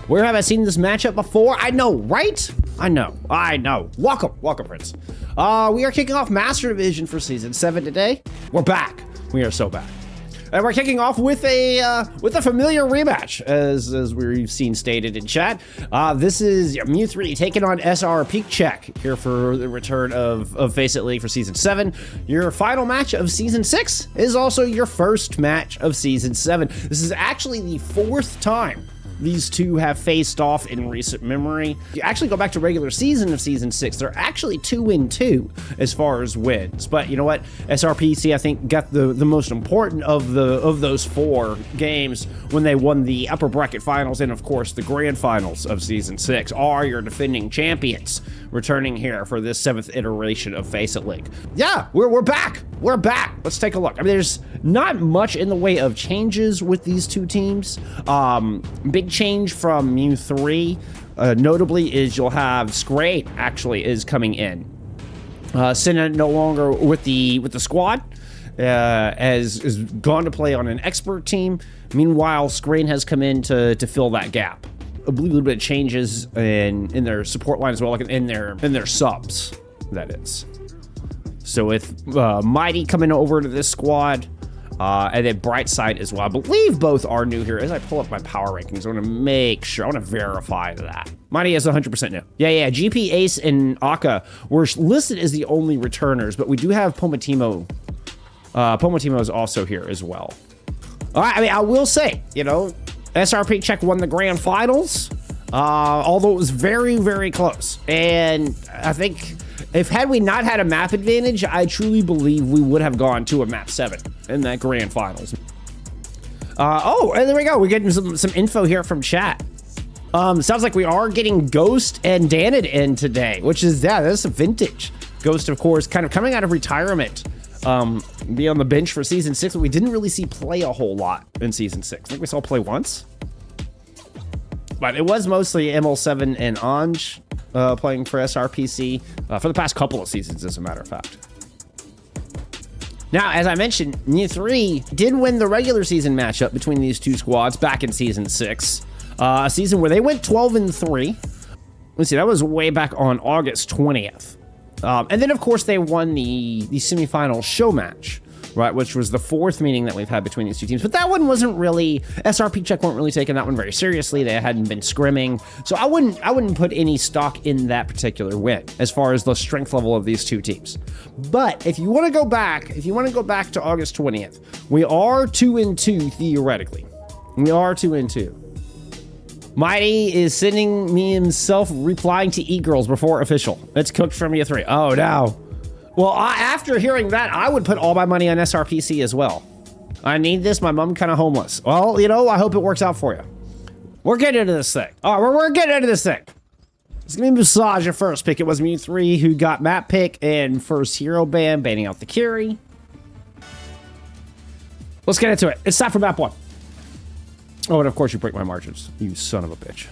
Where have I seen this matchup before? I know, right? I know. Welcome, friends. We are kicking off Master Division for Season 7 today. We're back. We are so back. And we're kicking off with a familiar rematch, as we've seen stated in chat. This is Mew 3 taking on SRPeakCheck here for the return of FACEIT League for Season 7. Your final match of Season 6 is also your first match of Season 7. This is actually the fourth time these two have faced off in recent memory. You actually go back to regular season of Season 6, they're actually 2-2 as far as wins. But you know what? SRPC, I think, got the most important of those 4 games when they won the upper bracket finals and, of course, the grand finals of Season 6 are your defending champions returning here for this 7th iteration of FACEIT League. Yeah, we're back. We're back. Let's take a look. I mean, there's not much in the way of changes with these two teams. Big change from Mew 3, notably, is you'll have Scrape actually is coming in. Senna no longer with the squad, is gone to play on an expert team. Meanwhile, Screen has come in to fill that gap. I believe a little bit of changes in their support line as well, like in their subs, that is. So with Mighty coming over to this squad, and then Brightside as well. I believe both are new here. As I pull up my power rankings, I want to make sure, I want to verify that. Mighty is 100% new. Yeah, GP, Ace, and Akka were listed as the only returners, but we do have Pomatimo. Pomatimo is also here as well. All right, I mean, I will say, you know, SRPeakCheck won the grand finals, although it was very, very close. And I think had we not had a map advantage, I truly believe we would have gone to a map 7 in that grand finals. Oh, and there we go. We're getting some info here from chat. Sounds like we are getting Ghost and Danid in today, which is, yeah, that's a vintage. Ghost, of course, kind of coming out of retirement, be on the bench for Season 6, but we didn't really see play a whole lot in Season 6. I think we saw play once. But it was mostly ML7 and Anj playing for SRPC for the past couple of seasons, as a matter of fact. Now, as I mentioned, Mew 3 did win the regular season matchup between these two squads back in Season 6. A season where they went 12-3. Let's see, that was way back on August 20th. And then, of course, they won the semifinal show match, right, which was the 4th meeting that we've had between these two teams. But that one wasn't really, SRPeakCheck weren't really taking that one very seriously. They hadn't been scrimming. So I wouldn't put any stock in that particular win as far as the strength level of these two teams. But if you want to go back, to August 20th, we are 2-2 theoretically. We are 2-2. Mighty is sending me himself replying to e-girls before official. It's cooked from Mew 3. Oh, no. Well, after hearing that, I would put all my money on SRPC as well. I need this. My mom kind of homeless. Well, you know, I hope it works out for you. We're getting into this thing. All right, we're getting into this thing. It's going to be Massage at first pick. It was Mew 3 who got map pick and first hero ban, banning out the Curie. Let's get into it. It's time for map 1. Oh, and of course you break my margins, you son of a bitch.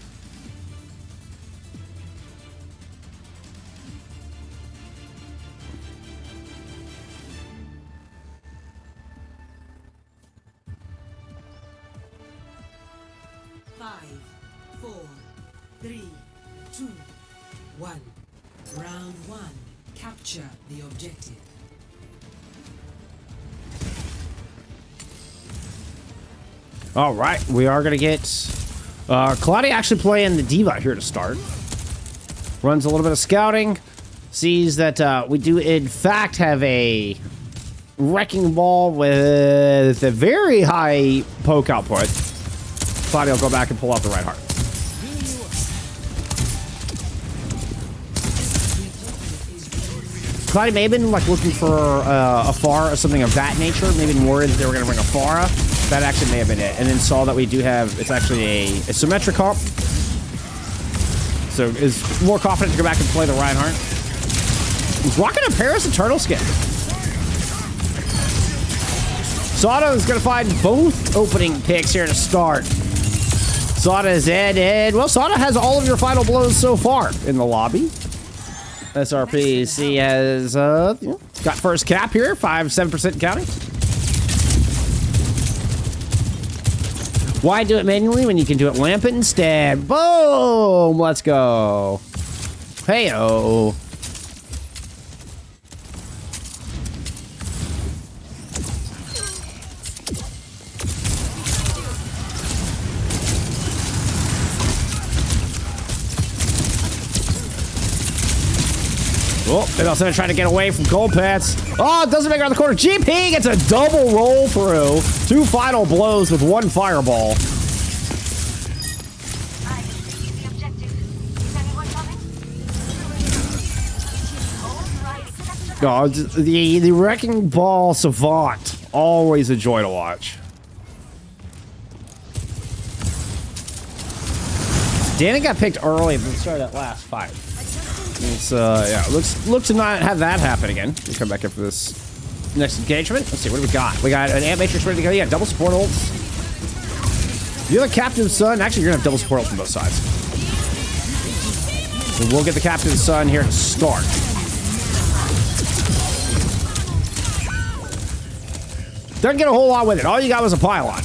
Five, 4, 3, 2, 1. Round 1. Capture the objective. All right, we are gonna get Claudia actually playing the Diva here to start. Runs a little bit of scouting, sees that we do in fact have a wrecking ball with a very high poke output. Claudia will go back and pull out the right heart. Claudia may have been like looking for a Pharah or something of that nature. Maybe worried that they were gonna bring a Pharah. That actually may have been it. And then saw that we do have, it's actually a symmetric comp. So is more confident to go back and play the Reinhardt. He's rocking a Paris and Turtle skin. Sada is going to find both opening picks here to start. Sada is in, and well, Sada has all of your final blows so far in the lobby. SRPC has got first cap here, 5-7% counting. Why do it manually when you can do it lampant instead? Boom! Let's go. Hey-oh. Oh, they're also trying to get away from gold pets. Oh, it doesn't make it around the corner. GP gets a double roll through. 2 final blows with 1 fireball. Oh, the Wrecking Ball Savant. Always a joy to watch. Danny got picked early, but started at last 5. It's, yeah, looks to not have that happen again. We come back in for this next engagement. Let's see, what do we got? We got an Ant Matrix ready to go. Yeah, double support ults. You're the Captain's Son. Actually, you're gonna have double support ults on both sides. So we'll get the Captain's Son here to start. Doesn't get a whole lot with it. All you got was a pylon.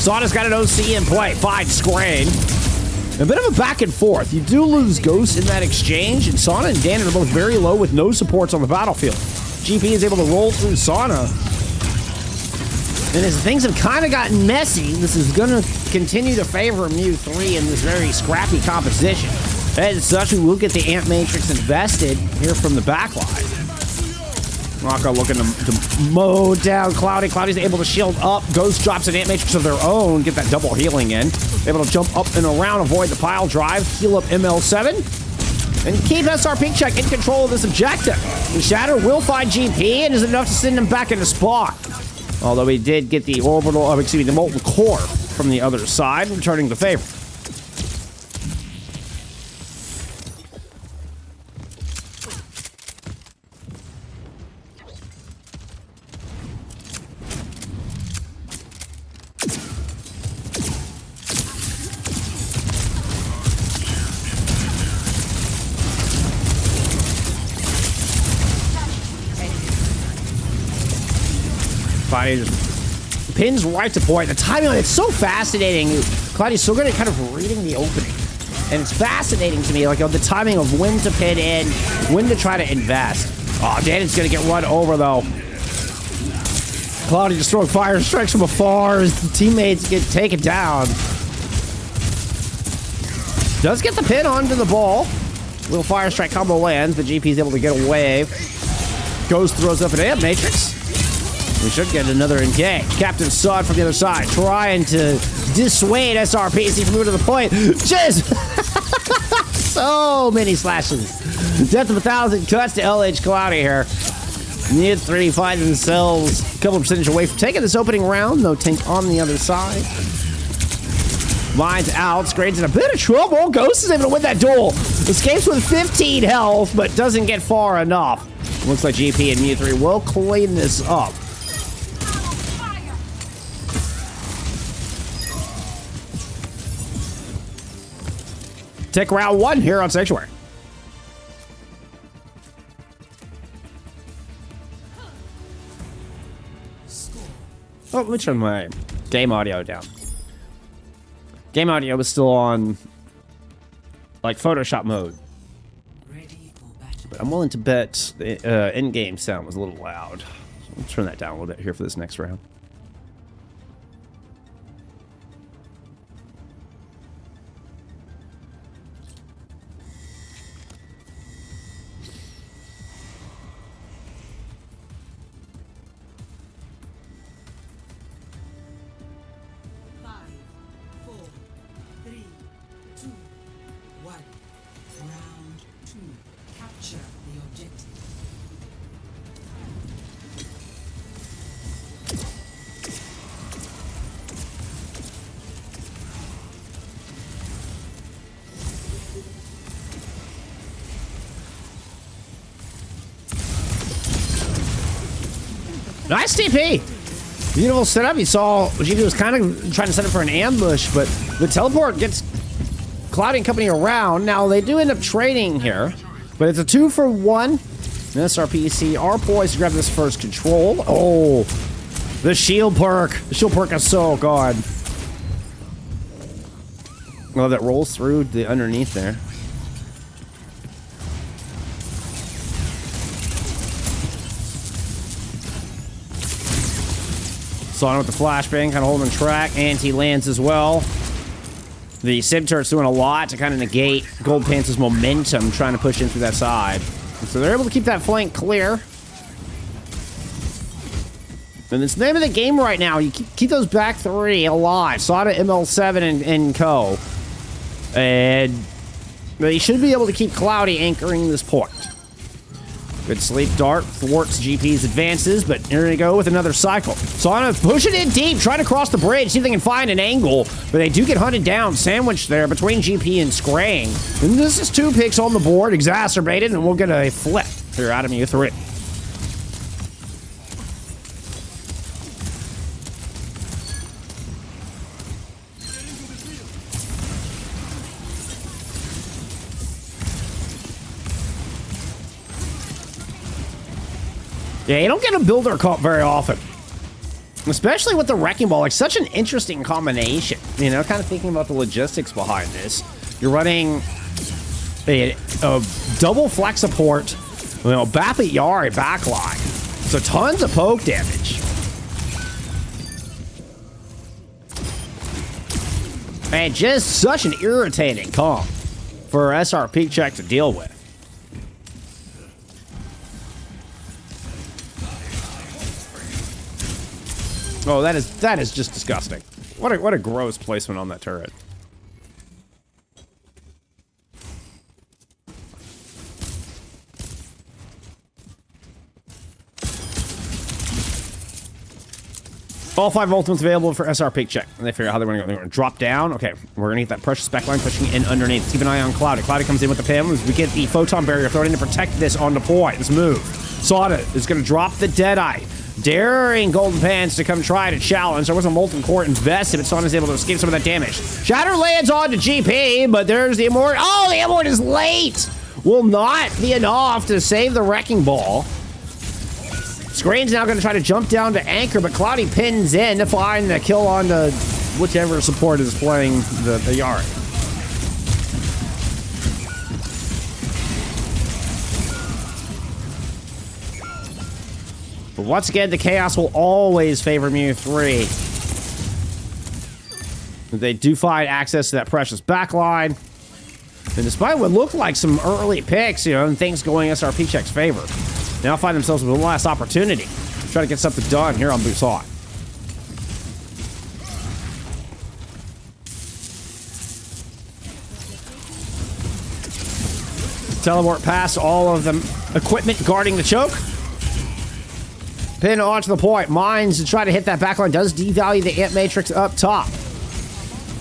Sauna's got an OC in play. Fine screen. A bit of a back and forth. You do lose Ghost in that exchange, and Sauna and Danon are both very low with no supports on the battlefield. GP is able to roll through Sauna. And as things have kind of gotten messy, this is going to continue to favor Mew3 in this very scrappy composition. As such, we will get the Ant Matrix invested here from the backline. Rocco looking to mow down Cloudy. Cloudy's able to shield up. Ghost drops an Ant Matrix of their own. Get that double healing in. Able to jump up and around, avoid the pile drive, heal up ML7, and keep SRPeakCheck in control of this objective. The Shatter will find GP and is enough to send him back into spawn. Although he did get the orbital, excuse me, the molten core from the other side, returning the favor. Cloudy just pins right to point. The timing on it's so fascinating. Cloudy's so good at kind of reading the opening. And it's fascinating to me, like, the timing of when to pin in, when to try to invest. Oh, Danon's gonna get run over, though. Cloudy just throwing fire strikes from afar as the teammates get taken down. Does get the pin onto the ball. Little fire strike combo lands, but GP's able to get away. Ghost throws up an Ant Matrix. We should get another engage. Captain Sod from the other side, trying to dissuade SRPC from moving to the point. Just so many slashes. Death of 1,000 cuts to LH Cloudy here. Mew3 find themselves a couple of percentage away from taking this opening round. No tank on the other side. Mine's out. Scrade's in a bit of trouble. Ghost is able to win that duel. Escapes with 15 health, but doesn't get far enough. Looks like GP and Mew3 will clean this up. Take round 1 here on Sanctuary. Oh, let me turn my game audio down. Game audio is still on, like, Photoshop mode. But I'm willing to bet the in-game sound was a little loud. So I'll turn that down a little bit here for this next round. Nice TP. Beautiful setup. You saw GP was kind of trying to set up for an ambush, but the teleport gets Cloudy and company around. Now, they do end up trading here, but it's a 2-for-1. And SRPC are poised to grab this first control. Oh, the shield perk. The shield perk is so good. Well, that rolls through the underneath there. Saw with the flashbang, kind of holding track. Anti-lands as well. The Sim turret's doing a lot to kind of negate Gold Pants' momentum, trying to push in through that side. And so they're able to keep that flank clear. And it's the name of the game right now. You keep those back three alive. Sada, ML7, and Co. And they should be able to keep Cloudy anchoring this point. Good sleep dart thwarts GP's advances, but here they go with another cycle. Sana pushing in deep, trying to cross the bridge, see if they can find an angle, but they do get hunted down, sandwiched there between GP and Scrang. And this is 2 picks on the board, exacerbated, and we'll get a flip here out of U3. Yeah, you don't get a builder caught very often. Especially with the Wrecking Ball, like such an interesting combination. You know, kind of thinking about the logistics behind this. You're running a double flex support, you know, Bappy Yari backline. So tons of poke damage. And just such an irritating comp for SRPeakCheck to deal with. Oh, that is just disgusting. What a gross placement on that turret. All 5 ultimates available for SRPeakCheck. And they figure out how they're going to go. They're going to drop down. Okay, we're going to get that precious spec line pushing in underneath. Keep an eye on Cloudy. Cloudy comes in with the PIM. We get the photon barrier thrown in to protect this on the point. This move. Sada is going to drop the Deadeye. Daring Golden Pants to come try to challenge. There was a Molten Core invested, but Son is able to escape some of that damage. Shatter lands on to GP, but there's the Immort. Oh, the Immort is late! Will not be enough to save the Wrecking Ball. Screen's now going to try to jump down to Anchor, but Cloudy pins in to find the kill on the whichever support is playing the Yari. But once again, the Chaos will always favor Mew 3. They do find access to that precious backline. And despite what looked like some early picks, you know, and things going SRPeakCheck's favor, they now find themselves with one last opportunity to try to get something done here on Busan. Teleport past all of the equipment guarding the choke. Pin onto the point. Mines to try to hit that backline. Does devalue the Ant Matrix up top.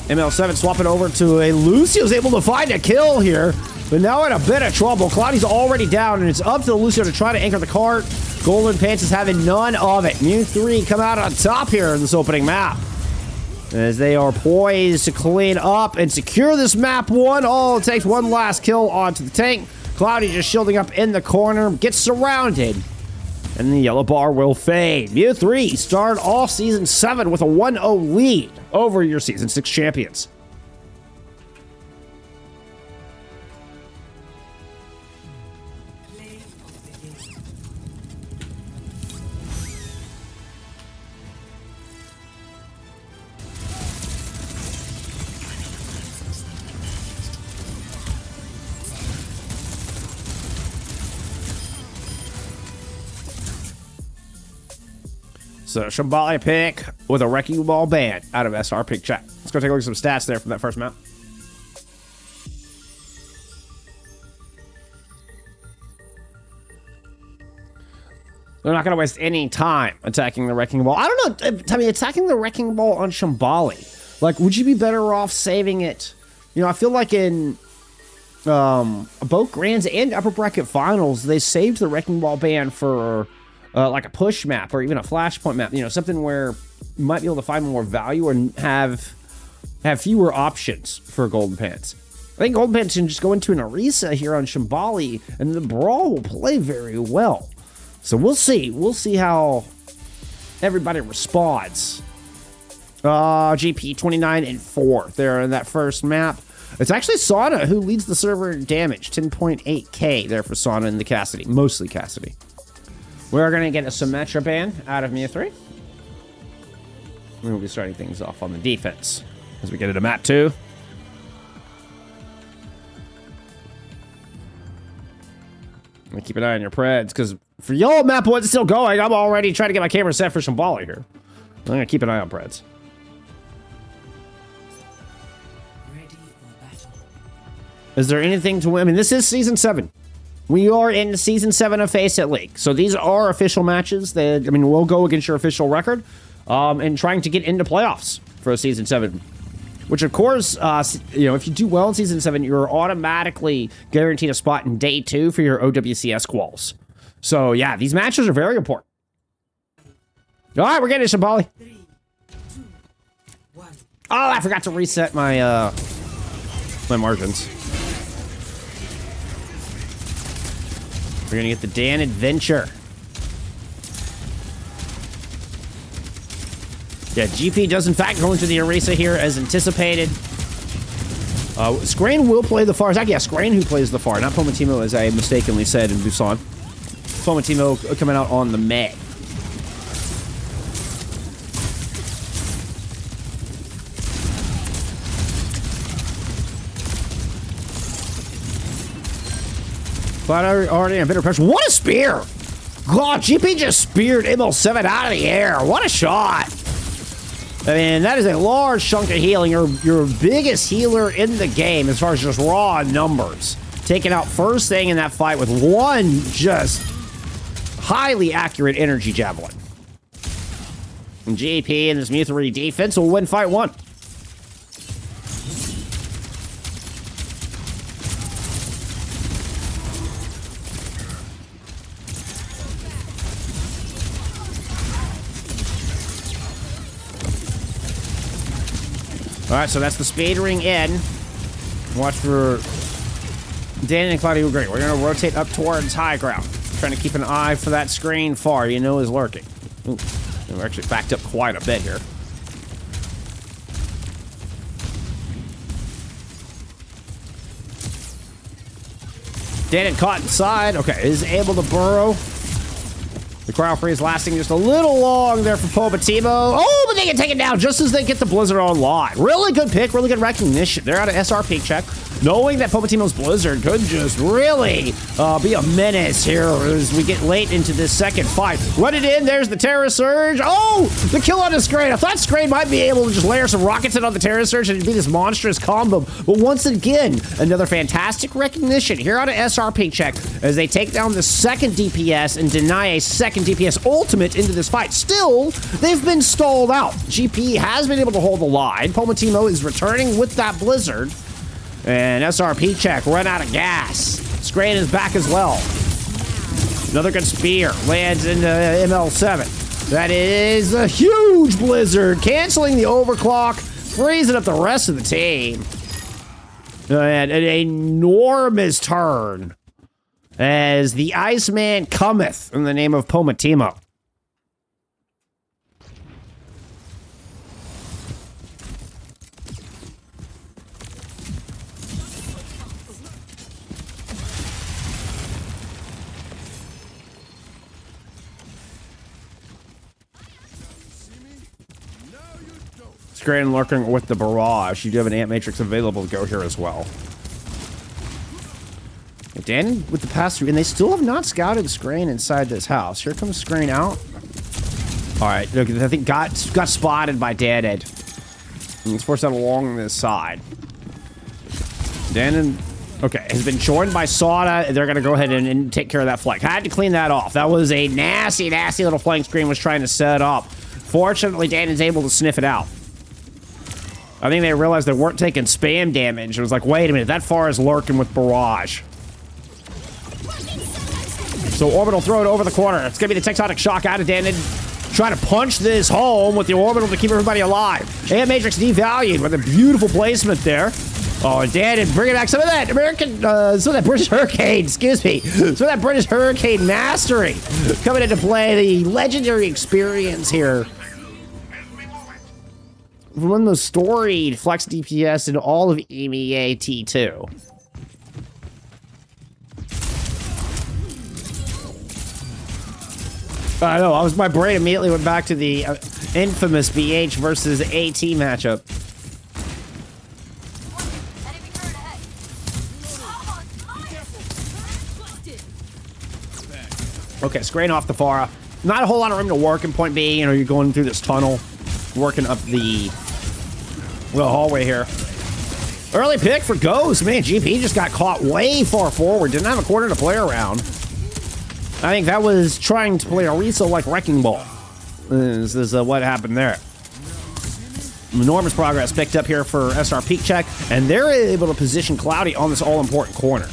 ML7 swapping over to a Lucio's able to find a kill here. But now in a bit of trouble. Cloudy's already down, and it's up to the Lucio to try to anchor the cart. Golden Pants is having none of it. Mew 3 come out on top here in this opening map, as they are poised to clean up and secure this map 1. Oh, it takes one last kill onto the tank. Cloudy just shielding up in the corner. Gets surrounded. And the yellow bar will fade. Mew 3 started off Season 7 with a 1-0 lead over your Season 6 champions. So, Shambali pick with a Wrecking Ball ban out of SRPeakCheck. Let's go take a look at some stats there from that first map. They're not going to waste any time attacking the Wrecking Ball. I don't know, tell me, attacking the Wrecking Ball on Shambali. Like, would you be better off saving it? You know, I feel like in both Grands and Upper Bracket Finals, they saved the Wrecking Ball ban for like a push map or even a flashpoint map. You know, something where you might be able to find more value and have fewer options for Golden Pants. I think Golden Pants can just go into an Orisa here on Shambali, and the Brawl will play very well. So we'll see. We'll see how everybody responds GP 29 and 4th there in that first map. It's actually Sauna who leads the server in damage, 10.8k there for Sauna and the Cassidy, mostly Cassidy. We're going to get a Symmetra ban out of EMEA 3. We'll be starting things off on the defense as we get into map 2. I'm going to keep an eye on your Preds, because for y'all, map 1's still going. I'm already trying to get my camera set for Shambali here. I'm going to keep an eye on Preds. Is there anything to win? I mean, this is Season 7. We are in Season 7 of FACEIT League. So these are official matches. That, I mean, we'll go against your official record and trying to get into playoffs for Season 7. Which, of course, you know, if you do well in Season 7, you're automatically guaranteed a spot in Day 2 for your OWCS quals. So, yeah, these matches are very important. All right, we're getting to Shambali. 3, 2, 1. Oh, I forgot to reset my, my margins. We're gonna get the Dan Adventure. Yeah, GP does in fact go into the Orisa here as anticipated. Scrain will play the far. It's actually, yeah, Scrain who plays the far, not Pomatimo, as I mistakenly said in Busan. Pomatimo coming out on the May. But already in bitter pressure. What a spear! God, GP just speared ML7 out of the air. What a shot! I mean, that is a large chunk of healing. Your biggest healer in the game as far as just raw numbers. Taking out first thing in that fight with one just highly accurate energy javelin. And GP and this EMEA 3 defense will win fight 1. All right, so that's the speed ring in. Watch for Dan and Claudio Great. We're going to rotate up towards high ground. Trying to keep an eye for that screen far, you know, is lurking. Ooh, we're actually backed up quite a bit here. Dan caught inside. Okay, is able to burrow. The cryo freeze lasting just a little long there for Pomatimo. Oh, but they get taken down just as they get the Blizzard online. Really good pick, really good recognition. They're out of SRPeakCheck, knowing that Pomatimo's Blizzard could just really be a menace here as we get late into this second fight. Run it in, there's the Terra Surge. Oh, the kill on the Scrain. I thought Scrain might be able to just layer some rockets in on the Terra Surge and it'd be this monstrous combo. But once again, another fantastic recognition here out of SRPeakCheck as they take down the second DPS and deny a second DPS ultimate into this fight. Still, they've been stalled out. GP has been able to hold the line. Pomatimo is returning with that Blizzard. And SRPeakCheck run out of gas. Scrain is back as well. Another good spear lands into ML7. That is a huge Blizzard, canceling the overclock, freezing up the rest of the team. And an enormous turn as the Iceman cometh in the name of Pomatimo. Scrain lurking with the barrage. You do have an Ant Matrix available to go here as well. Dan with the pass-through, and they still have not scouted Scrain inside this house. Here comes Scrain out. All right, look, I think got spotted by Deadhead. He's forced out along this side. Dan okay, has been joined by Sada. They're gonna go ahead and take care of that flank. Had to clean that off. That was a nasty, nasty little flank Scrain was trying to set up. Fortunately, Dan is able to sniff it out. I think they realized they weren't taking spam damage. It was like, wait a minute, that far is lurking with barrage. So Orbital throw it over the corner. It's gonna be the Tectonic Shock out of Dan. Trying to punch this home with the Orbital to keep everybody alive. Ant Matrix devalued with a beautiful placement there. Oh, Dan, and bringing back some of that American, some of that British Hurricane, excuse me. Some of that British Hurricane mastery coming into play. The legendary experience here. one of the most storied flex DPS in all of EMEA T2. I know, my brain immediately went back to the infamous BH versus AT matchup. Okay, spraying off the Pharah. Not a whole lot of room to work in point B. You know, you're going through this tunnel, working up the hallway here. Early pick for Ghost. Man, GP just got caught way far forward. Didn't have a corner to play around. I think that was trying to play a Riso like Wrecking Ball. This is what happened there. Enormous progress picked up here for SRPeakCheck, and they're able to position Cloudy on this all-important corner.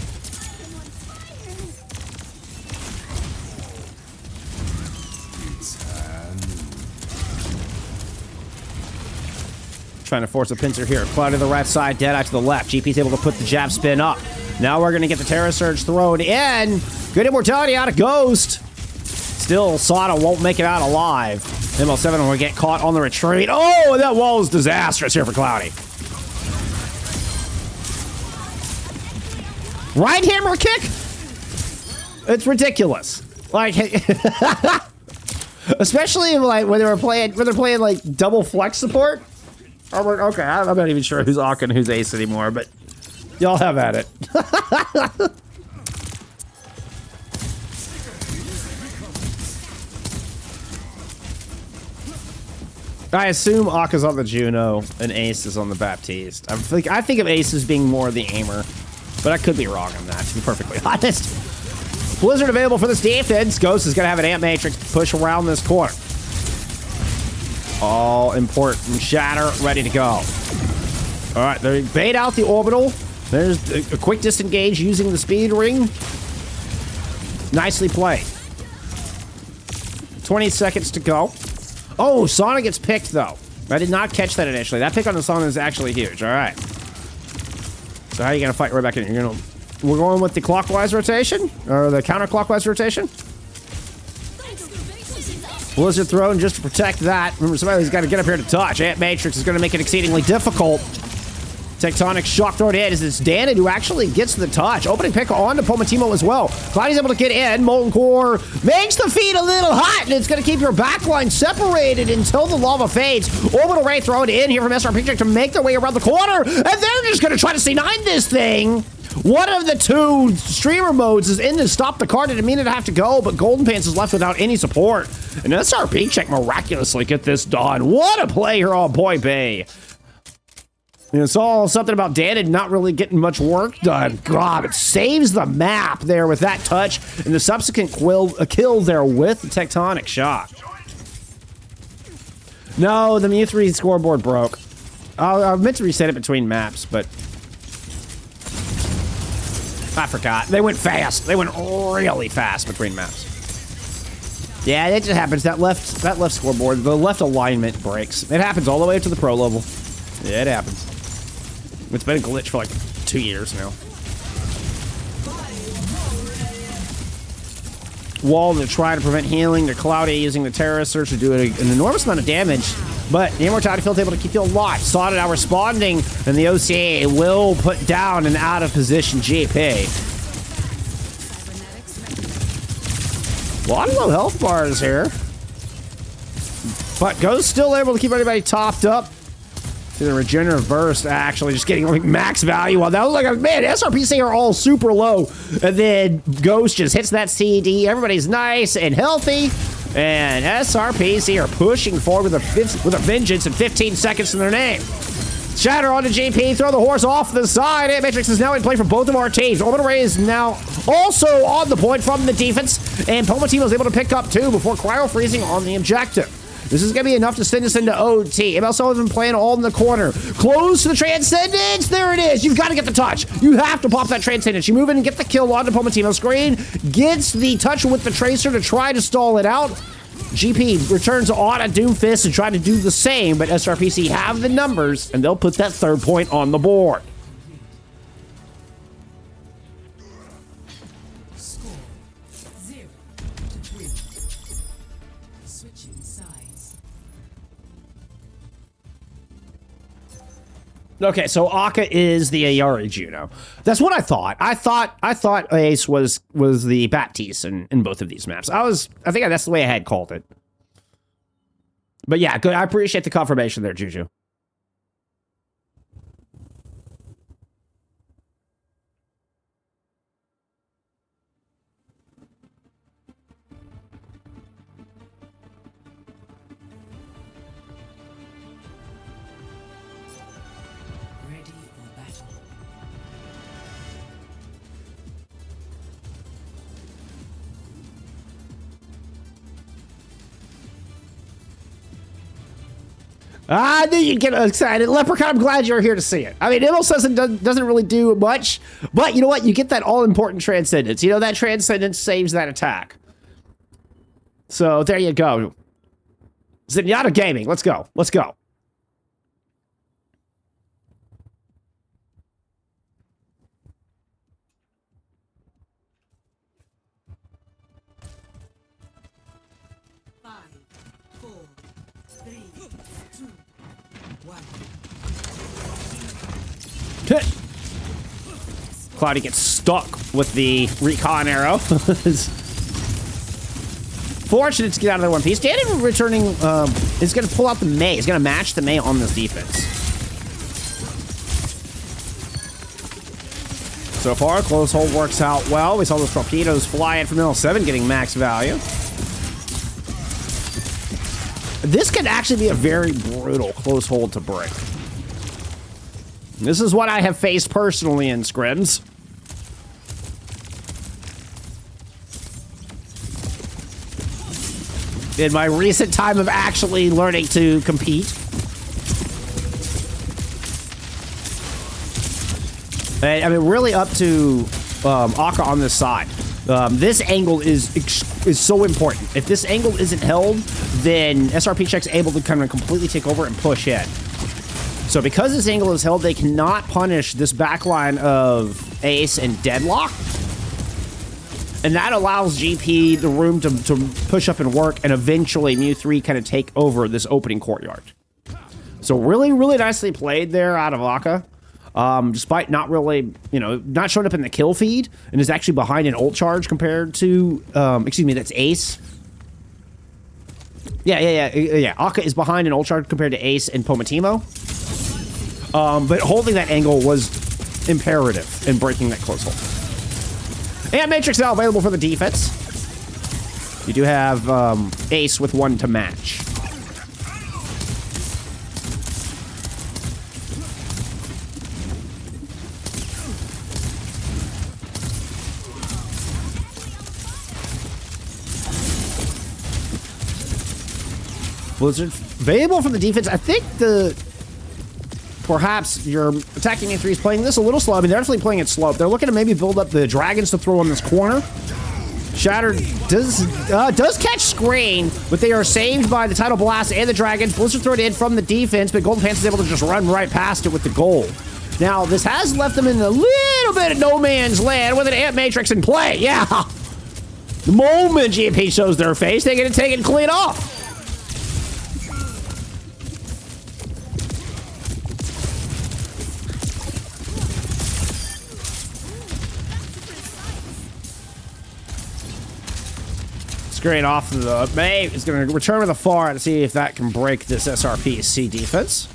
Trying to force a pincer here. Cloudy to the right side, Deadeye to the left. GP's able to put the jab spin up. Now we're going to get the Terra Surge thrown in. Good immortality out of Ghost. Still, Sada won't make it out alive. ML7 will get caught on the retreat. Oh, that wall is disastrous here for Cloudy. Right hammer kick? It's ridiculous. Like, especially like when they're playing like double flex support. Okay, I'm not even sure who's Ak and who's Ace anymore, but y'all have at it. I assume Ak is on the Juno and Ace is on the Baptiste. I think of Ace as being more the aimer, but I could be wrong on that, to be perfectly honest. Blizzard available for this defense. Ghost is going to have an Amp Matrix to push around this corner. All important shatter ready to go. All right, they bait out the orbital. There's a quick disengage using the speed ring. Nicely played. 20 seconds to go. Oh, Sonic gets picked though. I did not catch that initially. That pick on the Sonic is actually huge. All right. So how are you gonna fight right back in? We're going with the clockwise rotation or the counterclockwise rotation. Blizzard thrown just to protect that. Remember, somebody's got to get up here to touch. Ant Matrix is going to make it exceedingly difficult. Tectonic shock thrown in as it's Danon who actually gets the touch. Opening pick on to Pomatimo as well. Cloudy's able to get in. Molten Core makes the feed a little hot, and it's going to keep your backline separated until the lava fades. Orbital Ray thrown in here from SRPeakCheck to make their way around the corner, and they're just going to try to C9 this thing. One of the two streamer modes is in to stop the card. It didn't mean it have to go, but Golden Pants is left without any support. And SRPeakCheck miraculously get this done. What a play here on Point B. It's all something about Danon not really getting much work done. God, it saves the map there with that touch and the subsequent kill there with the Tectonic Shock. No, the Mu3 scoreboard broke. I meant to reset it between maps, but I forgot. They went fast. They went really fast between maps. Yeah, it just happens. That left scoreboard, the left alignment breaks. It happens all the way up to the pro level. Yeah, it happens. It's been a glitch for like 2 years now. Wall to try to prevent healing. They're Cloudy using the Terra Surge to do an enormous amount of damage. But the Immortality Field's able to keep you alive. Sada now responding, and the OCA will put down an out-of-position GP. A lot of low health bars here. But Ghost still able to keep everybody topped up. See the Regenerative Burst actually just getting like max value on that. Was like, man, SRPC are all super low. And then Ghost just hits that CD. Everybody's nice and healthy. And SRPC are pushing forward with a vengeance and 15 seconds in their name. Shatter onto GP, throw the horse off the side. Ant Matrix is now in play for both of our teams. Orbital Ray is now also on the point from the defense. And Pomatimo is able to pick up two before cryo freezing on the objective. This is going to be enough to send us into OT. ML Sullivan playing all in the corner. Close to the Transcendence. There it is. You've got to get the touch. You have to pop that Transcendence. You move in and get the kill onto Pomatimo's screen. Gets the touch with the Tracer to try to stall it out. GP returns on a Doomfist and try to do the same, but SRPC have the numbers, and they'll put that third point on the board. Score 0-3. Switching sides. Okay, so Akka is the Ayari Juno. That's what I thought. I thought Ace was the Baptiste in both of these maps. I think that's the way I had called it. But yeah, good. I appreciate the confirmation there, Juju. Ready for battle. I knew you'd get excited. Leprechaun, I'm glad you're here to see it. I mean, Immel doesn't really do much, but you know what? You get that all-important Transcendence. You know, that Transcendence saves that attack. So there you go. Zenyatta Gaming, let's go. Let's go. Five, four, three, two, one. Cloudy gets stuck with the recon arrow. Fortunate to get out of there one piece. Danny returning is going to pull out the Mei. He's going to match the Mei on this defense. So far, close hold works out well. We saw those torpedoes fly in from L7, getting max value. This could actually be a very brutal close hold to break. This is what I have faced personally in scrims. In my recent time of actually learning to compete. And, I mean, really up to Akka on this side. This angle is so important. If this angle isn't held, then SRPeakCheck's able to kind of completely take over and push in. So because this angle is held, they cannot punish this backline of Ace and Deadlock. And that allows GP the room to push up and work, and eventually Mew3 kind of take over this opening courtyard. So really, really nicely played there out of Akka. Despite not really, you know, not showing up in the kill feed, and is actually behind an ult charge compared to, excuse me, that's Ace. Yeah. Akka is behind an ult charge compared to Ace and Pomatimo. But holding that angle was imperative in breaking that close hold. And Matrix now available for the defense. You do have Ace with one to match. Blizzard available from the defense. I think perhaps your attacking A3 is playing this a little slow. I mean, they're definitely playing it slow. They're looking to maybe build up the dragons to throw on this corner. Shattered does catch screen, but they are saved by the Tidal Blast and the dragons. Blizzard throw it in from the defense, but Golden Pants is able to just run right past it with the gold. Now, this has left them in a little bit of no man's land with an Ant Matrix in play. Yeah. The moment GP shows their face, they're going to take it clean off. Screen off the Mei is going to return with a far to see if that can break this SRPC defense.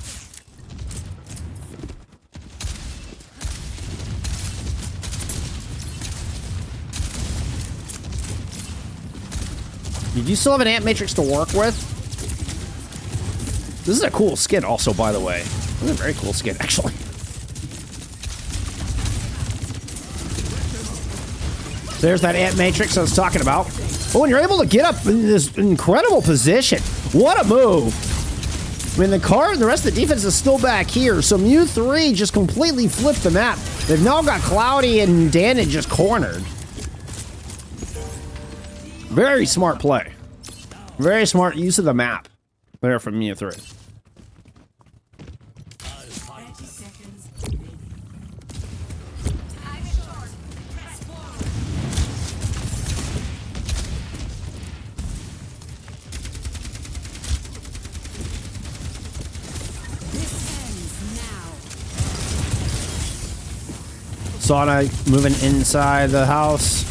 You do still have an Ant Matrix to work with. This is a cool skin also, by the way. This is a very cool skin, actually. There's that Ant Matrix I was talking about. But when you're able to get up in this incredible position, what a move. I mean, the rest of the defense is still back here, so Mew3 just completely flipped the map. They've now got Cloudy and Danon just cornered. Very smart play. Very smart use of the map there from Mew3. Sauna moving inside the house.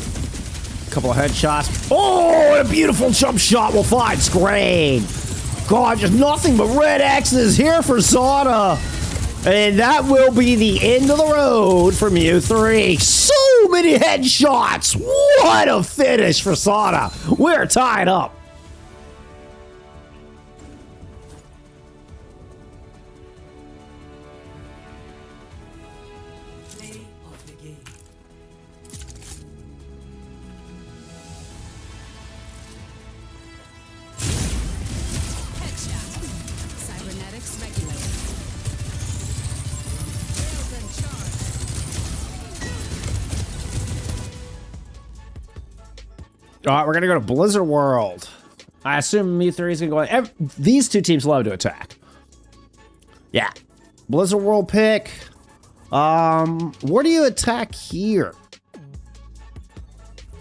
A couple of headshots. Oh, and a beautiful jump shot will find Screen. God, just nothing but red X's here for Sauna. And that will be the end of the road for Mew3. So many headshots. What a finish for Sauna. We're tied up. Play of the game. Headshot. Cybernetics regulated. Rails and charge. All right, we're going to go to Blizzard World. I assume Mew3 is going to go... These two teams love to attack. Yeah. Blizzard World pick. Where do you attack here?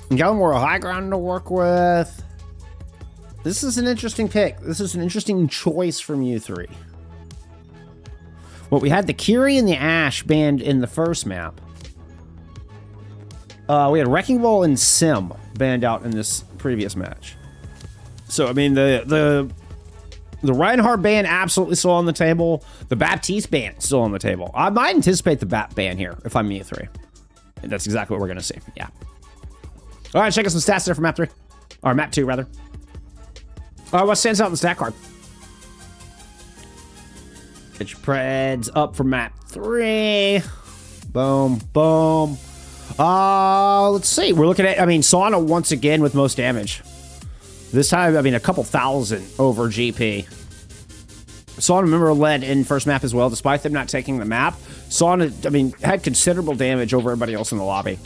You got more high ground to work with. This is an interesting pick. This is an interesting choice from Mew3. Well, we had the Kiri and the Ashe banned in the first map. We had Wrecking Ball and Sim banned out in this previous match. So, I mean, the Reinhardt ban absolutely still on the table. The Baptiste ban still on the table. I might anticipate the Bap ban here if I'm Mew3. And that's exactly what we're going to see. Yeah. All right, check out some stats there for map 3. Or map 2, rather. All right, what stands out in the stat card? Get your Preds up for map 3. Boom, boom. Let's see. We're looking at, I mean, Sauna once again with most damage. This time, I mean, a couple thousand over GP. Sauna, remember, led in first map as well, despite them not taking the map. Sauna, I mean, had considerable damage over everybody else in the lobby.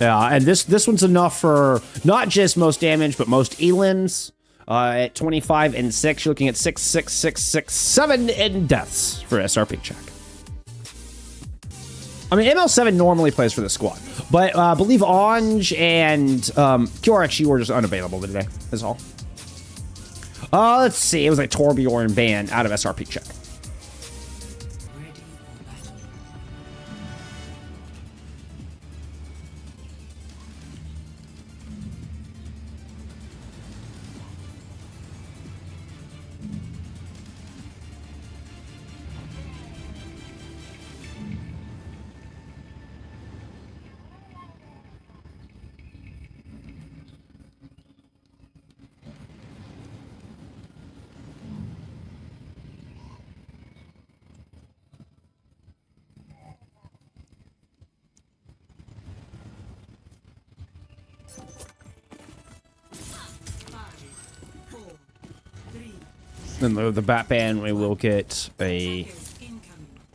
Yeah, and this one's enough for not just most damage, but most elims. At 25 and 6, you're looking at 6, 6, 6, 6, 7 in deaths for SRPeakCheck. I mean, ML7 normally plays for this squad, but I believe Anj and QRXU were just unavailable today, is all. Let's see. It was a Torbjorn ban out of SRPeakCheck. Ready for battle. Then the Batman, we will get a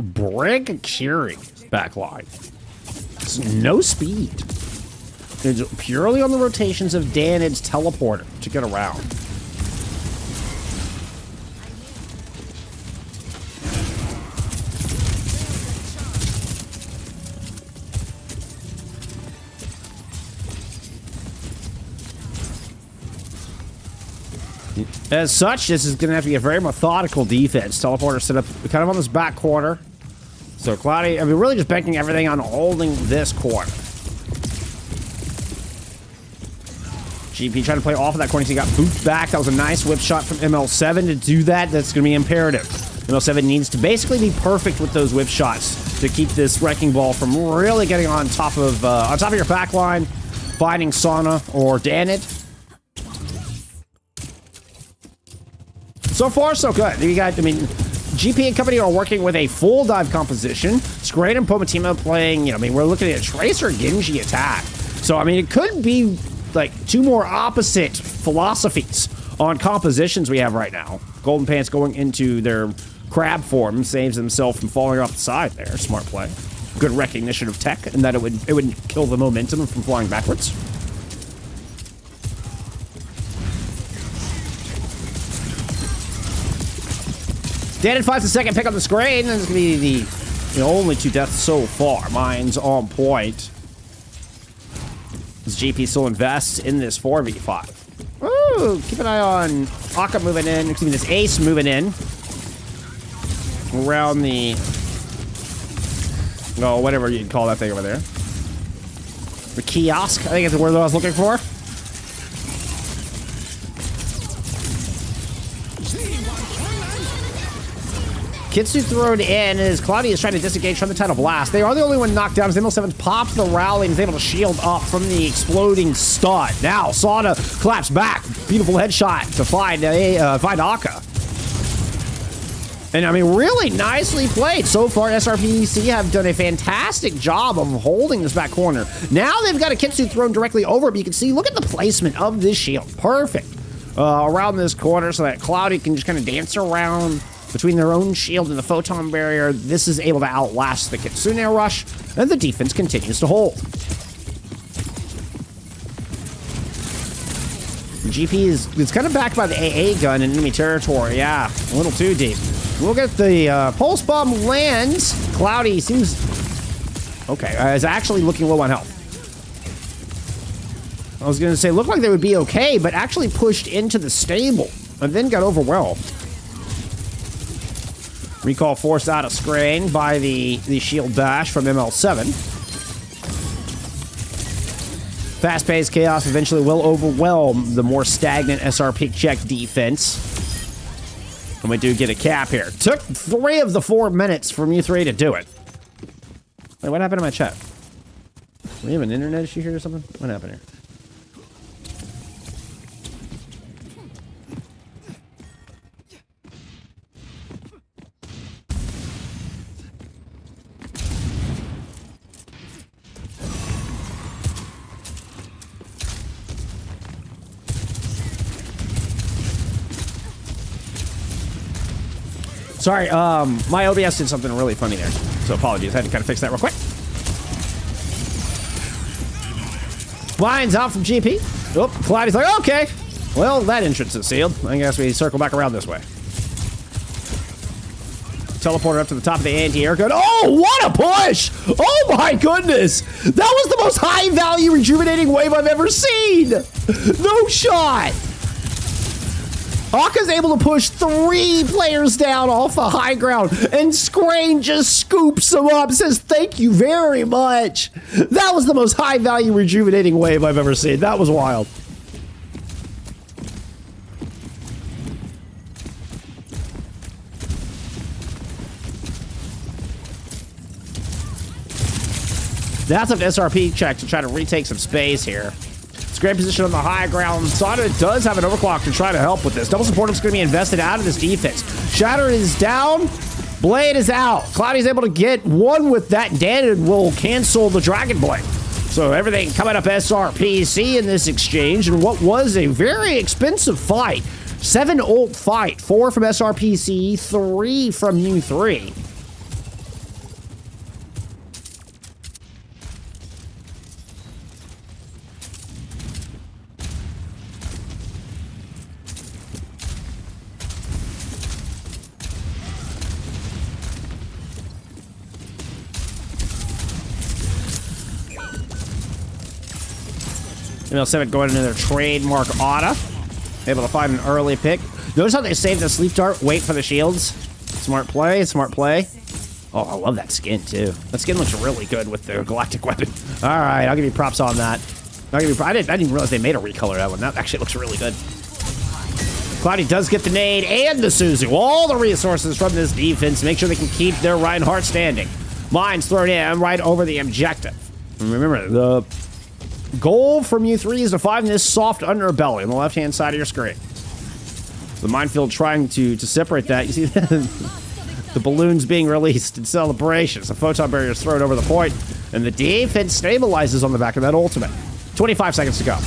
Brig Curie backline. It's no speed. It's purely on the rotations of Danid's teleporter to get around. As such, this is going to have to be a very methodical defense. Teleporter set up kind of on this back corner. So Cloudy, I mean, really just banking everything on holding this corner. GP trying to play off of that corner. He got booped back. That was a nice whip shot from ML7 to do that. That's going to be imperative. ML7 needs to basically be perfect with those whip shots to keep this Wrecking Ball from really getting on top of your back line, finding Sauna or Danid. So far, so good. You got, I mean, GP and company are working with a full dive composition. Screen and Pomatimo playing, you know, I mean, we're looking at a Tracer Genji attack. So, I mean, it could be like two more opposite philosophies on compositions we have right now. Golden Pants going into their crab form saves himself from falling off the side there. Smart play. Good recognition of tech, and that it would kill the momentum from flying backwards. Danid finds the second pick on the screen, and it's going to be the only two deaths so far. Mine's on point. As GP still invests in this 4v5. Ooh, keep an eye on Akka moving in. Excuse me, this Ace moving in. Around the Oh, whatever you'd call that thing over there. The kiosk, I think is the word that I was looking for. Kitsu thrown in as Cloudy is trying to disengage from the Tidal Blast. They are the only one knocked down as ML7 pops the rally and is able to shield up from the exploding stun. Now, Sada claps back. Beautiful headshot to find Aka. And I mean, really nicely played. So far, SRPC have done a fantastic job of holding this back corner. Now they've got a Kitsu thrown directly over, but you can see, look at the placement of this shield. Perfect. Around this corner so that Cloudy can just kind of dance around between their own shield and the photon barrier. This is able to outlast the Kitsune rush, and the defense continues to hold. GP is kind of backed by the AA gun in enemy territory. Yeah, a little too deep. We'll get the pulse bomb lands. Cloudy seems okay. Is actually looking low on health. I was going to say, looked like they would be okay, but actually pushed into the stable and then got overwhelmed. Recall forced out of screen by the shield bash from ML7. Fast-paced chaos eventually will overwhelm the more stagnant SRPeakCheck defense. And we do get a cap here. Took 3 of the 4 minutes from you 3 to do it. Wait, what happened to my chat? Do we have an internet issue here or something? What happened here? Sorry, my OBS did something really funny there. So apologies, I had to kind of fix that real quick. Blinds out from GP. Oh, Cloudy's like, okay. Well, that entrance is sealed. I guess we circle back around this way. Teleporter up to the top of the anti-air gun. Oh, what a push! Oh my goodness! That was the most high-value rejuvenating wave I've ever seen! No shot! Aka's able to push 3 players down off the high ground, and Scrain just scoops them up, says thank you very much. That was the most high-value rejuvenating wave I've ever seen. That was wild. That's an SRPeakCheck to try to retake some space here. Great position on the high ground. Sada does have an overclock to try to help with this. Double support is going to be invested out of this defense. Shatter is down. Blade is out. Cloudy's able to get one with that dead and will cancel the Dragon Blade. So everything coming up SRPC in this exchange, and what was a very expensive fight. 7 ult fight. 4 from SRPC, 3 from U3. ML7 going into their trademark Auto. Able to find an early pick. Notice how they save the sleep dart, wait for the shields. Smart play, smart play. Oh, I love that skin too. That skin looks really good with the galactic weapon. All right, I'll give you props on that. I didn't realize they made a recolor of that one. That actually looks really good. Cloudy does get the nade and the Suzu. All the resources from this defense. Make sure they can keep their Reinhardt standing. Mine's thrown in right over the objective. And remember, the goal from U3 is to find this soft underbelly on the left-hand side of your screen. The minefield trying to separate that. You see the balloons being released in celebration. The photon barrier is thrown over the point, and the defense stabilizes on the back of that ultimate. 25 seconds to go.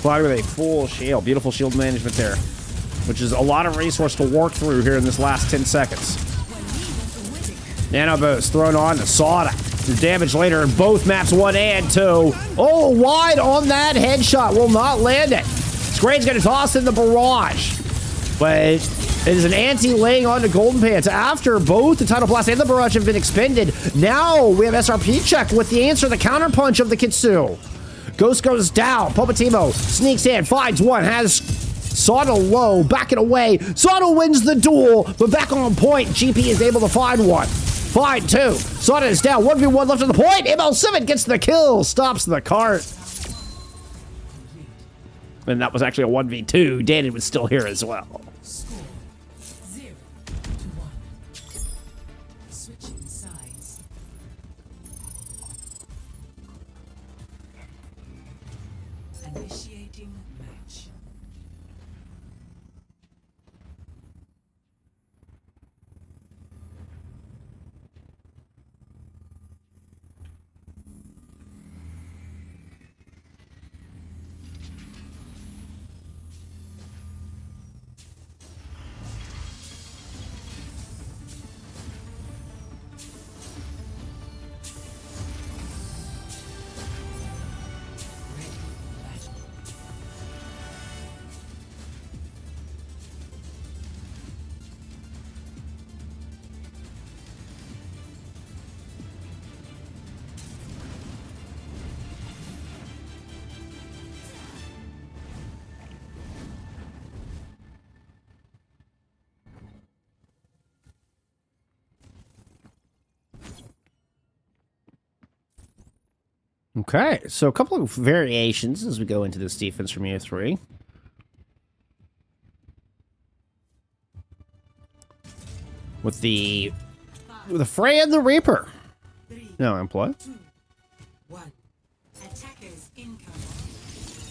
Cloudy with a full shield. Beautiful shield management there, which is a lot of resource to work through here in this last 10 seconds. Nano boost thrown on to Sada. The damage later in both maps, 1 and 2. Oh, wide on that headshot. Will not land it. Scrain's going to toss in the barrage. But it is an anti laying onto Golden Pants after both the Tidal Blast and the barrage have been expended. Now we have SRPeakCheck with the answer, the counterpunch of the Kitsu. Ghost goes down. Popatimo sneaks in, finds one, has Sato low, backing away. Sato wins the duel, but back on point. GP is able to find one. Find two. Sato is down. 1v1 left at the point. ML7 gets the kill, stops the cart. And that was actually a 1v2. Danny was still here as well. Score 0-1. Switching sides. Initiating match. Okay, so a couple of variations as we go into this defense from year 3. With the Frey and the Reaper. 3, No, employ. 2, 1. Attackers incoming.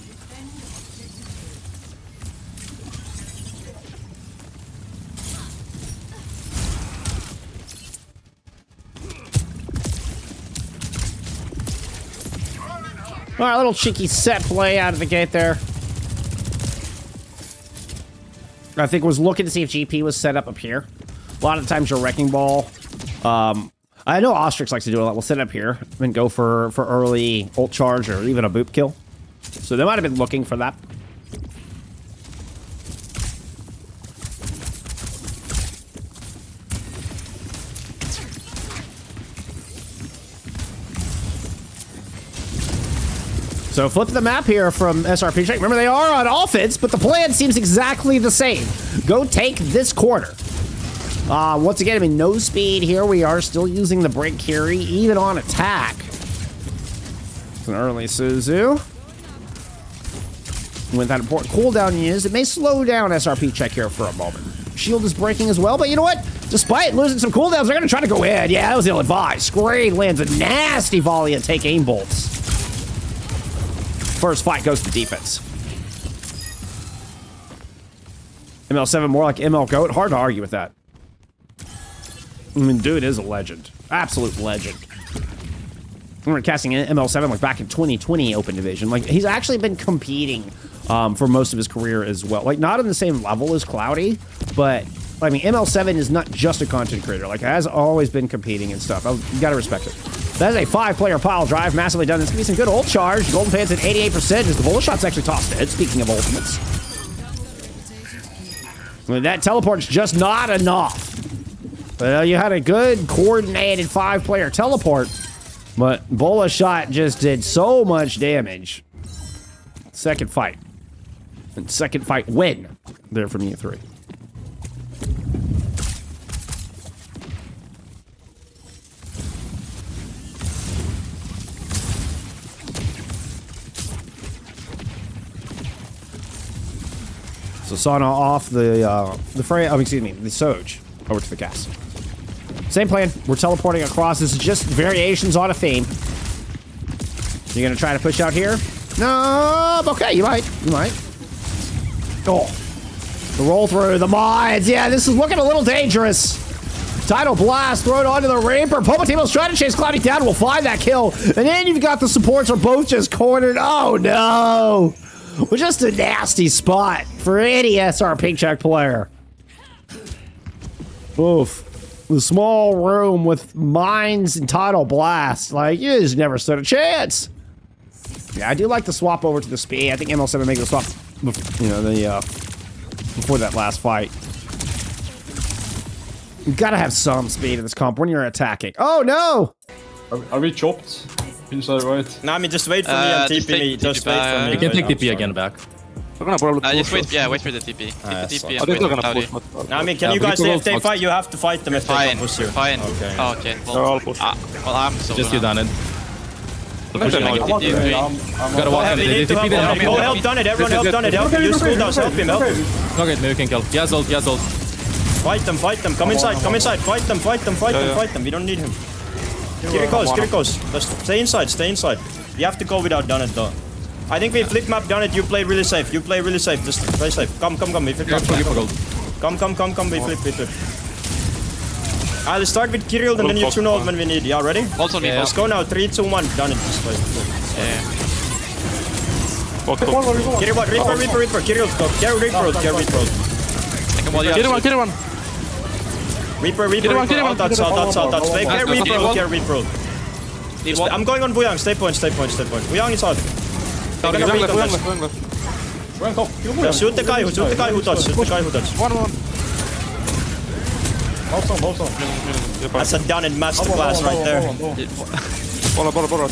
Defend objective. All right, a little cheeky set play out of the gate there. I think was looking to see if GP was set up here. A lot of times your Wrecking Ball. I know Ostrix likes to do a lot. We'll set up here and go for early ult charge or even a boop kill. So they might have been looking for that. So flip the map here from SRPeakCheck. Remember, they are on offense, but the plan seems exactly the same. Go take this corner. Once again, I mean, no speed here. We are still using the break carry, even on attack. It's an early Suzu. With that important cooldown used, it may slow down SRPeakCheck here for a moment. Shield is breaking as well, but you know what? Despite losing some cooldowns, they're going to try to go in. Yeah, that was ill-advised. Scrade lands a nasty volley and take aim bolts. First fight goes to defense. ML7 more like ML Goat. Hard to argue with that. I mean, dude is a legend. Absolute legend. I remember casting ML7 like back in 2020 Open Division. Like, he's actually been competing for most of his career as well. Like, not on the same level as Cloudy, but I mean, ML7 is not just a content creator. Like, has always been competing and stuff. You gotta respect it. That is a 5-player pile drive, massively done. It's gonna be some good ult charge. Golden Pants at 88% as the bullet shot's actually tossed dead. Speaking of ultimates. That teleport's just not enough. You had a good coordinated 5-player teleport, but Bola shot just did so much damage. Second fight. And second fight win there from year 3. So Sana off the Frey, oh, excuse me, the Soj over to the cast. Same plan. We're teleporting across. This is just variations on a theme. You're gonna try to push out here? No. Okay, you might. You might. Oh, the roll through the mods. Yeah, this is looking a little dangerous. Tidal Blast thrown onto the Reaper. Popatimo's trying to chase Cloudy down. We'll find that kill. And then you've got the supports are both just cornered. Oh no. Well, just a nasty spot for any SRPeakCheck player. Oof. The small room with mines and Tidal Blast. Like, you just never stood a chance. Yeah, I do like the swap over to the speed. I think ML7 made the swap, you know, before that last fight. You gotta have some speed in this comp when you're attacking. Oh, no! Are we chopped? Inside right. Nah, I mean, just wait for me and just TP me. take Just TP wait for me. You can take I'm TP again sorry. back. They're gonna probably push Just wait, us. yeah, wait for the TP. Take Ah, the TP Oh, and they're wait not for gonna Cloudy. push, but... Nah, I mean, can Yeah, you we guys can say go if they box. fight, you have to fight them if they Fine, don't push you. fine. Okay. Oh, okay. They're all pushing. Well, I'm so Just you done it. Look at them. I'm I'm not doing it. Gotta walk in. We They need to TP them. help. Go help done it. Everyone help done it. Help him. Use cooldowns. Help him. Help him. Okay, maybe we can kill. He has ult, he has ult. Fight them. Fight them. Come inside. Come inside. Fight them. Fight them. Fight them. yeah. Fight them. We don't need him. Kirikos. Kirikos. Just stay inside. Stay inside. You have to go without done it though. I think we flick map done it. You play really safe. You play really safe. Just play safe. Come. We flip. Come. We flip. I'll start with Kirill and then you tune out when we need. Yeah, ready? Also me, Let's go now. 3, 2, 1. Done it. Just play. Kirill, what? Reaper. Kirill, go. Get Reaper. second wall, Get one. Reaper. Get him on. Out. Stay. Get Reaper. Need one. I'm going on Buyang. Stay point. Buyang is out. Going left. Yeah, shoot the guy who touched. One. That's a done and masterclass right there. Ball.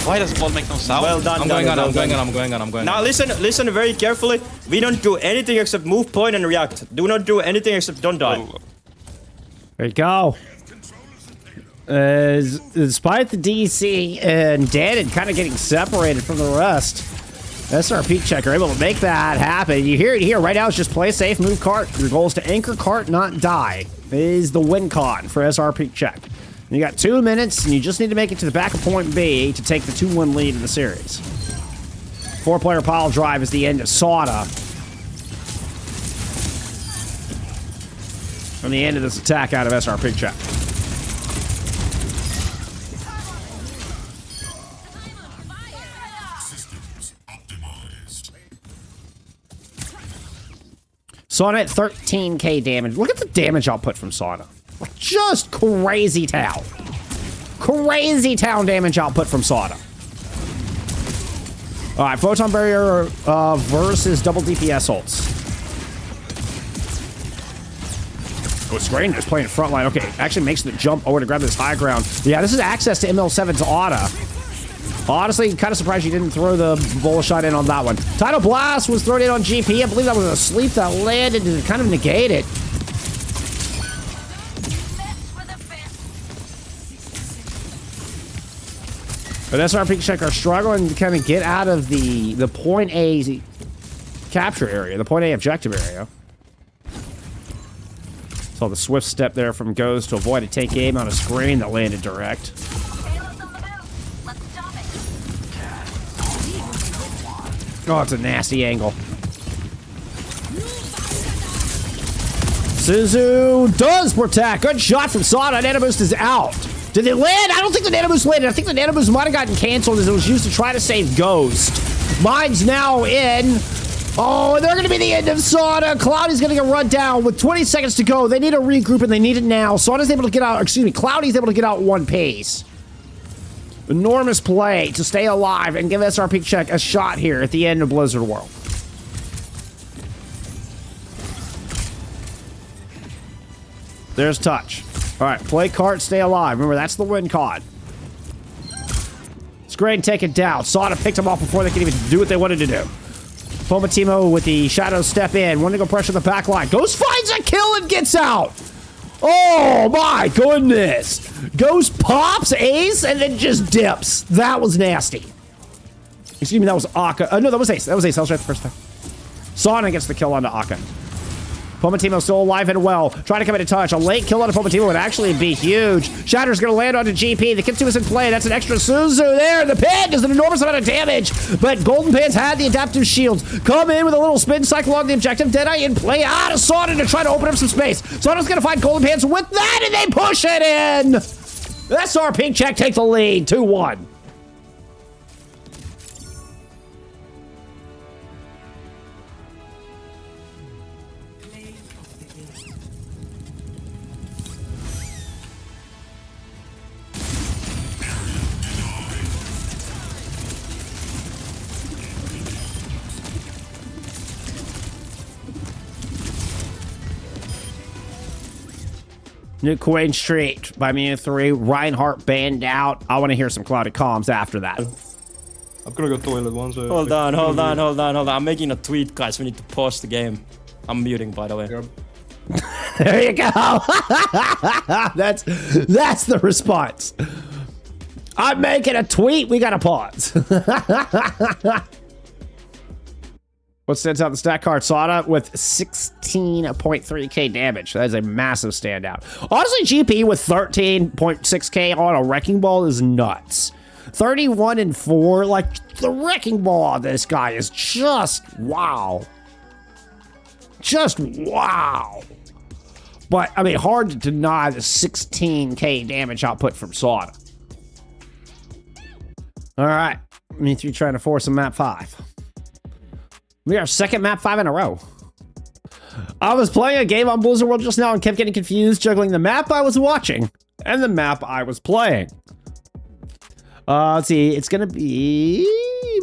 Why does ball make no sound? Well done. I'm going on. Now listen very carefully. We don't do anything except move point and react. Do not do anything except don't die. There you go. Despite the DC and Dan kind of getting separated from the rest, SRPeakCheck are able to make that happen. You hear it here. Right now it's just play safe, move cart. Your goal is to anchor cart, not die. Is the win con for SRPeakCheck. You got 2 minutes, and you just need to make it to the back of point B to take the 2-1 lead in the series. 4-player pile drive is the end of Soda. And the end of this attack out of SRPeakCheck. Sauna at 13k damage. Look at the damage output from Sauna. Just crazy town. Crazy town damage output from Sauna. Alright, Photon Barrier versus double DPS ults. Oh, Screen just playing front line. Okay, actually makes the jump over to grab this high ground. Yeah, this is access to ML7's Auto. Honestly, kind of surprised you didn't throw the bullet shot in on that one. Tidal Blast was thrown in on GP. I believe that was a sleep that landed to kind of negate it. But SRPeakCheck are struggling to kind of get out of the point A capture area, the point A objective area. Saw the swift step there from Goes to avoid a take aim on a screen that landed direct. Oh, it's a nasty angle. Suzu does protect. Good shot from Sada. Nanoboost is out. Did it land? I don't think the Nanoboost landed. I think the Nanoboost might have gotten canceled as it was used to try to save Ghost. Mine's now in. Oh, and they're going to be the end of Sada. Cloudy's going to get run down with 20 seconds to go. They need to regroup, and they need it now. Sada's able to get out. Excuse me. Cloudy's able to get out one pace. Enormous play to stay alive and give SRPeakCheck a shot here at the end of Blizzard World. There's touch. All right, play cart, stay alive. Remember, that's the win card. Screen taken down. Sada picked him off before they could even do what they wanted to do. Pomatimo with the shadow step in. Wanting to go pressure the back line. Ghost finds a kill and gets out. Oh my goodness. Ghost pops Ace and then just dips. That was nasty. Excuse me, that was Akka. No, that was Ace. That was Ace. I was right the first time. Sonic gets the kill onto Akka. Pomatimo still alive and well. Trying to come into touch. A late kill onto Pomatimo would actually be huge. Shatter's going to land onto GP. The Kitsu is in play. That's an extra Suzu there. The pin does an enormous amount of damage. But Golden Pants had the adaptive shields. Come in with a little spin cycle on the objective. Deadeye in play out of Sauna to try to open up some space. Sauna's going to find Golden Pants with that, and they push it in. SRPeakCheck take the lead. 2-1. New Queen Street by me and 3. Reinhardt banned out. I want to hear some clouded comms after that. I'm gonna go toilet once. Hold on. I'm making a tweet, guys. We need to pause the game. I'm muting, by the way. Yep. There you go. That's the response. I'm making a tweet. We gotta pause. What stands out the stat card? Sada with 16.3k damage. That is a massive standout. Honestly, GP with 13.6k on a wrecking ball is nuts. 31 and 4. Like, the wrecking ball on this guy is just wow. Just wow. But, I mean, hard to deny the 16k damage output from Sada. All right. Me 3 trying to force a map 5. We are second map 5 in a row. I was playing a game on Blizzard World just now and kept getting confused, juggling the map I was watching and the map I was playing. Let's see. It's going to be...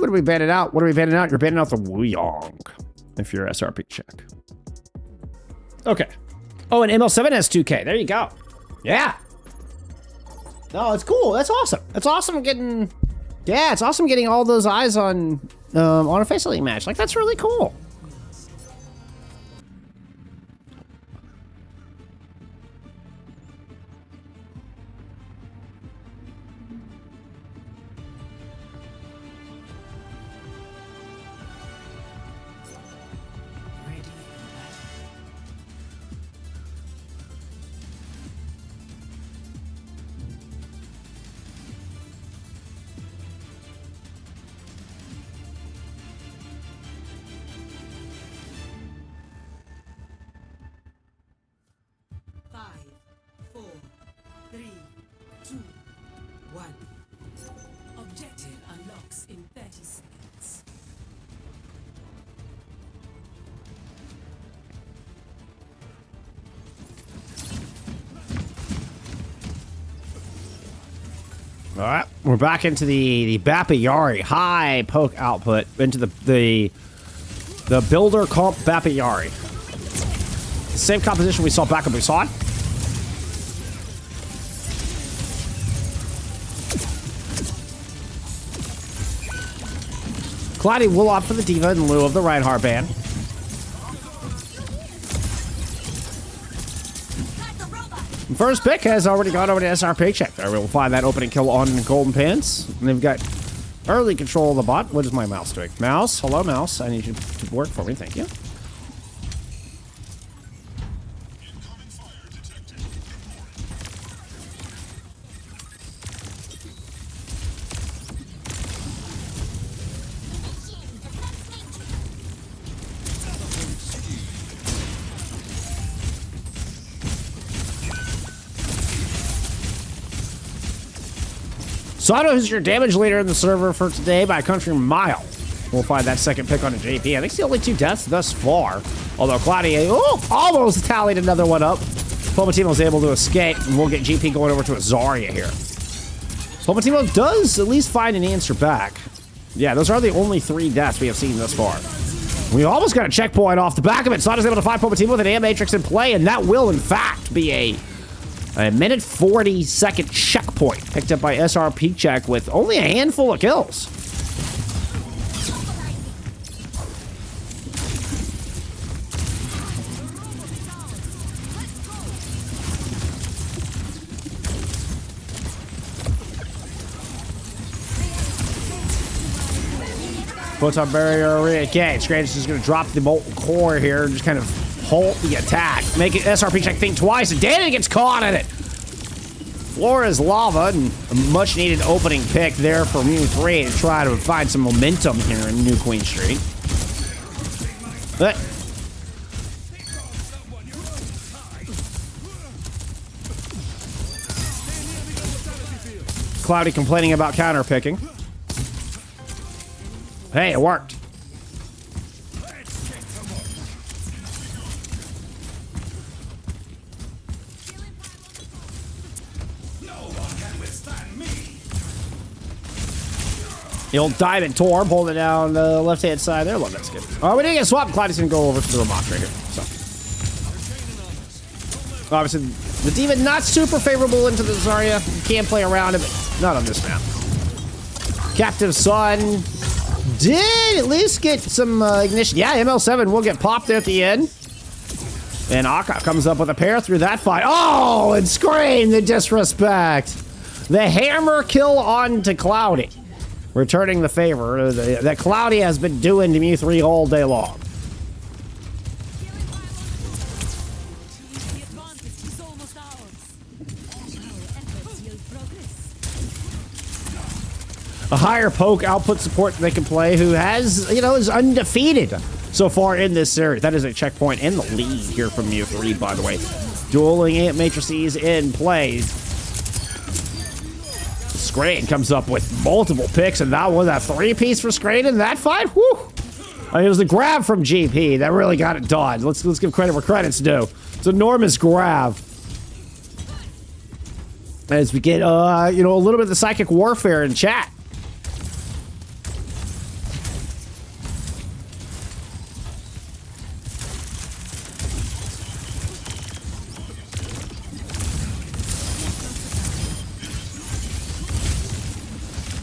What are we banning out? What are we banning out? You're banning out the Wuyong if you're SRPeakCheck. Okay. Oh, and ML7 has 2K. There you go. Yeah. No, it's cool. That's awesome. It's awesome getting... Yeah, it's awesome getting all those eyes on a FACEIT match. Like, that's really cool. Ready for battle. Five, 4, 3, 2, 1. Objective unlocks in 30 seconds. All right, we're back into the Bapayari high poke output into the builder comp Bapayari. Same composition we saw back in Busan. Cloudy will opt for the Diva in lieu of the Reinhardt ban. First pick has already gone over to SRPeakCheck. There we'll find that opening kill on Golden Pants. And they've got early control of the bot. What is my mouse doing? Mouse? Hello, mouse. I need you to work for me. Thank you. Sato is your damage leader in the server for today by a country mile. We'll find that second pick on a JP. I think it's the only 2 deaths thus far. Although Claudia almost tallied another one up. Pomatimo was able to escape, and we'll get GP going over to a Zarya here. Pomatimo does at least find an answer back. Yeah, those are the only 3 deaths we have seen thus far. We almost got a checkpoint off the back of it. Sada's able to find Pomatimo with an AM Matrix in play, and that will, in fact, be a minute 40-second checkpoint picked up by SRPeakCheck with only a handful of kills. Photon barrier re-engaged. Grandis is going to drop the molten core here and just kind of halt the attack. Make it SRPeakCheck think twice, and Danny gets caught in it. Floor is lava, and a much-needed opening pick there for Mew 3 to try to find some momentum here in New Queen Street. But Cloudy complaining about counter picking. Hey, it worked. The old Diamond Torb holding down the left-hand side there. Well, that's good. Oh, we didn't get swapped. Cloudy's going to go over to the Ramok right here. So, obviously, The demon not super favorable into the Zarya. You can play around it, but not on this map. Captive Sun did at least get some ignition. Yeah, ML7 will get popped there at the end. And Akka comes up with a pair through that fight. Oh, and Scream, the disrespect. The hammer kill on to Cloudy. Returning the favor that Cloudy has been doing to Mew3 all day long. The advantage is almost ours. Our efforts yield progress. A higher poke output support they can play who has, you know, is undefeated so far in this series. That is a checkpoint in the lead here from Mew3, by the way. Dueling Ant Matrices in play. Scrain comes up with multiple picks, and that was a 3-piece for Scrain in that fight. Whew! I mean, it was the grab from GP that really got it done. Let's give credit where credit's due. It's an enormous grab. As we get, you know, a little bit of the psychic warfare in chat.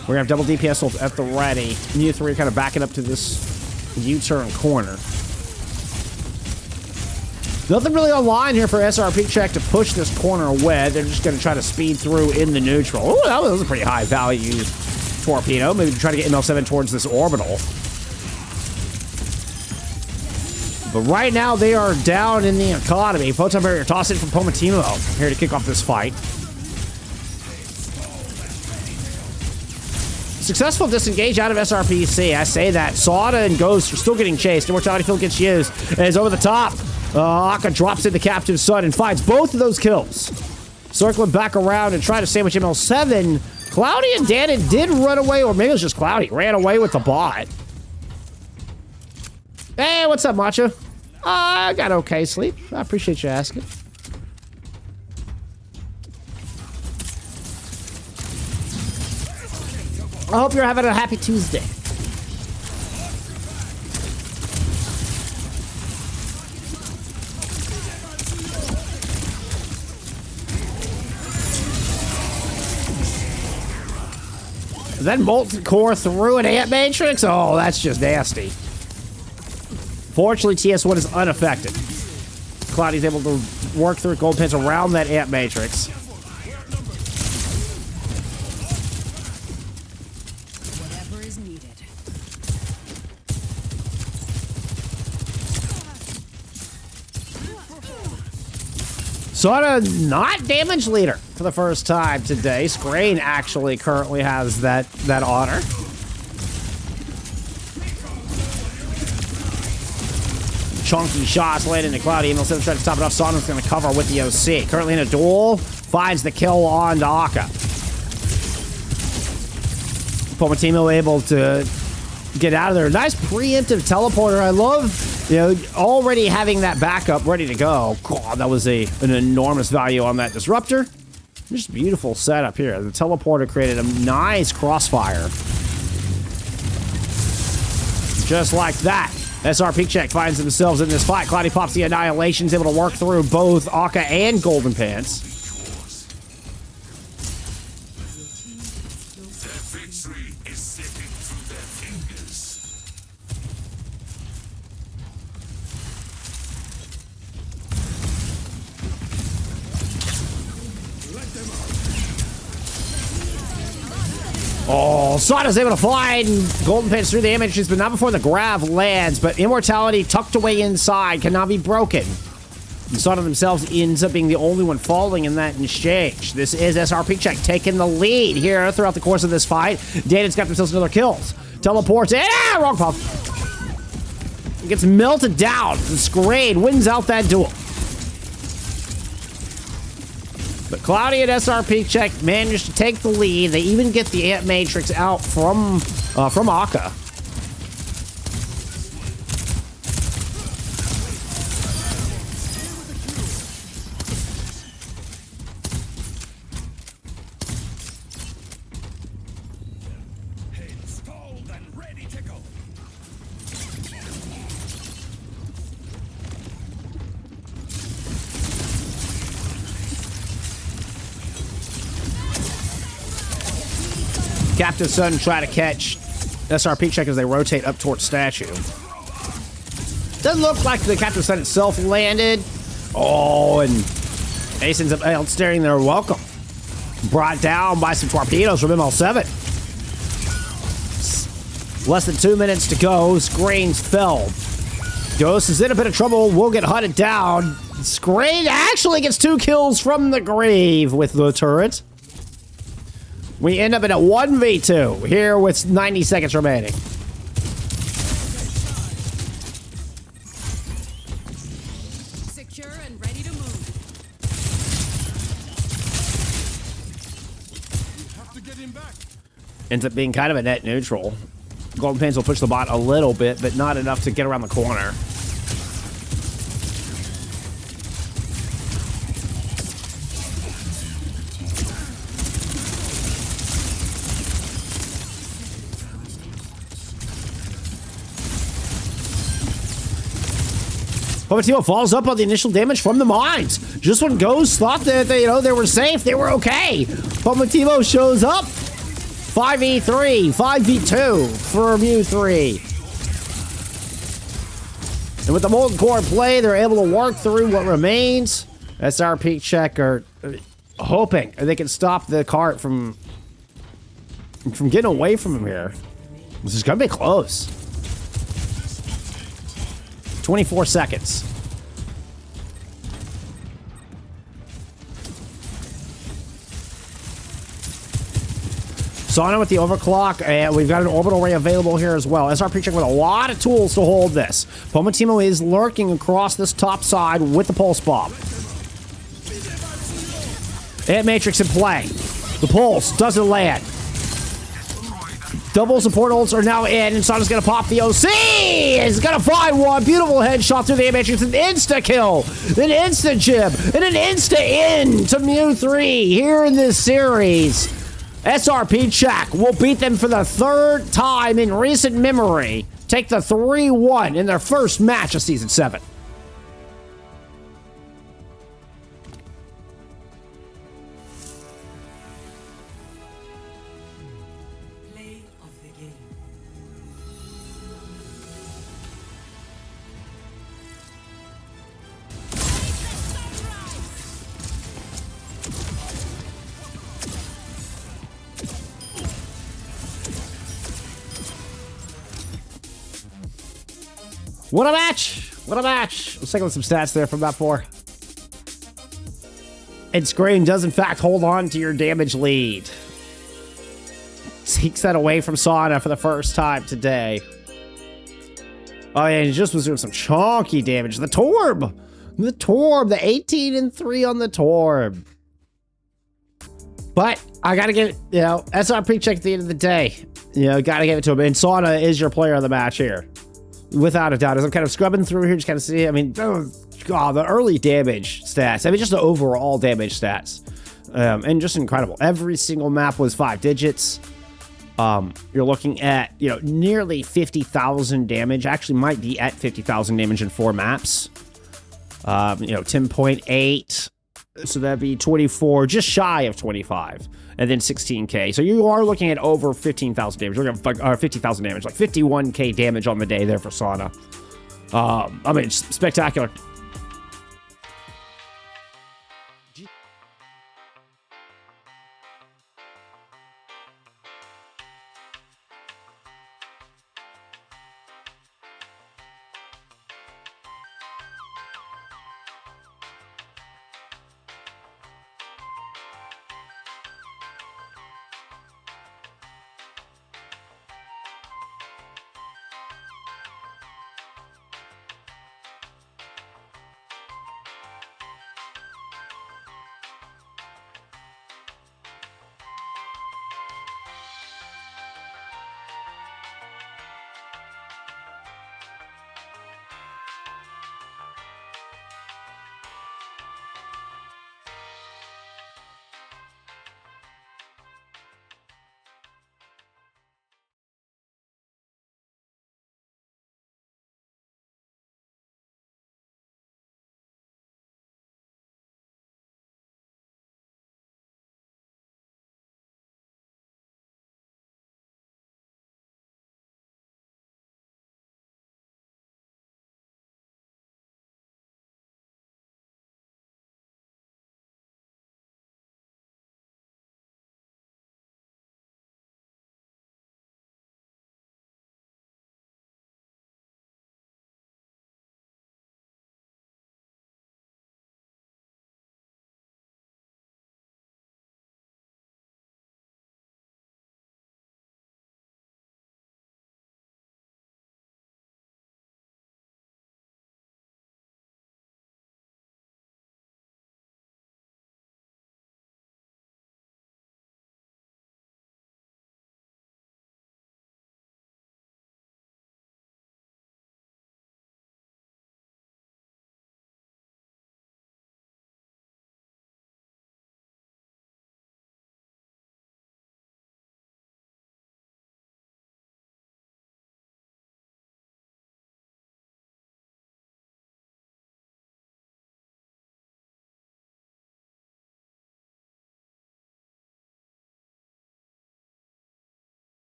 We're gonna have double DPS ult at the ready. Mew3 kind of backing up to this U-turn corner. Nothing really online here for SRPeakCheck to push this corner away. They're just gonna try to speed through in the neutral. Oh, that was a pretty high value torpedo. Maybe to try to get ML7 towards this orbital. But right now they are down in the economy. Photon barrier toss in from Pomatimo here to kick off this fight. Successful disengage out of SRPC. I say that. Sada and Ghost are still getting chased. Immortality Field gets used. And it's over the top. Akka drops into Captive Sun and finds both of those kills. Circling back around and trying to sandwich ML7. Cloudy and Danon did run away, or maybe it was just Cloudy. Ran away with the bot. Hey, what's up, Macho? I got okay sleep. I appreciate you asking. I hope you're having a happy Tuesday. Then Molten Core through an Ant Matrix? Oh, that's just nasty. Fortunately, TS1 is unaffected. Cloudy's able to work through gold pins around that Ant Matrix. Whatever is needed. Sort of not damage leader for the first time today. Scrain actually currently has that honor. Chunky shots landing to Cloudy. ML7 trying to stop it off. Sonnen's going to cover with the OC. Currently in a duel. Finds the kill on Akka. Pomatimo able to get out of there. Nice preemptive teleporter. I love, you know, already having that backup ready to go. God, that was an enormous value on that disruptor. Just beautiful setup here. The teleporter created a nice crossfire. Just like that. SRPeakCheck finds themselves in this fight. Cloudy pops the Annihilation's able to work through both Akka and Golden Pants. Oh, Sada's able to find Golden Pants through the images, but not before the grab lands. But Immortality tucked away inside cannot be broken. And Sada themselves ends up being the only one falling in that exchange. This is SRPeakCheck taking the lead here throughout the course of this fight. Danon's got themselves another kills. Teleports. Wrong puff. It gets melted down. The Scrain wins out that duel. But Cloudy and SRPeakCheck managed to take the lead. They even get the Ant Matrix out from Akka. Captain Sun try to catch SRPeakCheck as they rotate up towards statue. Doesn't look like the Captain Sun itself landed. Oh, and Ace ends up outstaring their welcome. Brought down by some torpedoes from ML7. Less than 2 minutes to go. Screens fell. Ghost is in a bit of trouble. Will get hunted down. Screen actually gets 2 kills from the grave with the turret. We end up in a 1v2 here with 90 seconds remaining. Secure and ready to move. Ends up being kind of a net neutral. Golden Pins will push the bot a little bit, but not enough to get around the corner. Pomatimo falls up on the initial damage from the mines. Just when Ghost thought that they were safe, they were okay. Pomatimo shows up. 5v3, 5v2 for Mew3. And with the Molten Core play, they're able to work through what remains. SRPeakCheck are hoping they can stop the cart from getting away from him here. This is gonna be close. 24 seconds. Sauna with the overclock, and we've got an orbital ray available here as well. SRPeakCheck with a lot of tools to hold this. Pomatimo is lurking across this top side with the pulse bomb. Ant Matrix in play. The pulse doesn't land. Double support ults are now in, and Sauna's gonna pop the OC! He's gonna find one. Beautiful headshot through the Ant Matrix. An insta-kill, an insta-jib, and an insta-in to Mew3 here in this series. SRPeakCheck will beat them for the 3rd time in recent memory. Take the 3-1 in their first match of Season 7. Play of the game. What a match! What a match! Let's take a look at some stats there from that 4. And Screen does in fact hold on to your damage lead. Takes that away from Sauna for the first time today. Oh yeah, he just was doing some chunky damage. The Torb! The Torb! The 18 and 3 on the Torb. But I gotta give it, SRPeakCheck at the end of the day. Gotta give it to him. And Sauna is your player of the match here. Without a doubt. As I'm kind of scrubbing through here, just kind of see, the early damage stats. Just the overall damage stats. And just incredible. Every single map was 5 digits. You're looking at, nearly 50,000 damage. Actually might be at 50,000 damage in 4 maps. 10.8. So that'd be 24, just shy of 25. And then 16k. So you are looking at over 15,000 damage. You're looking at 50,000 damage, like 51k damage on the day there for Sauna. Spectacular.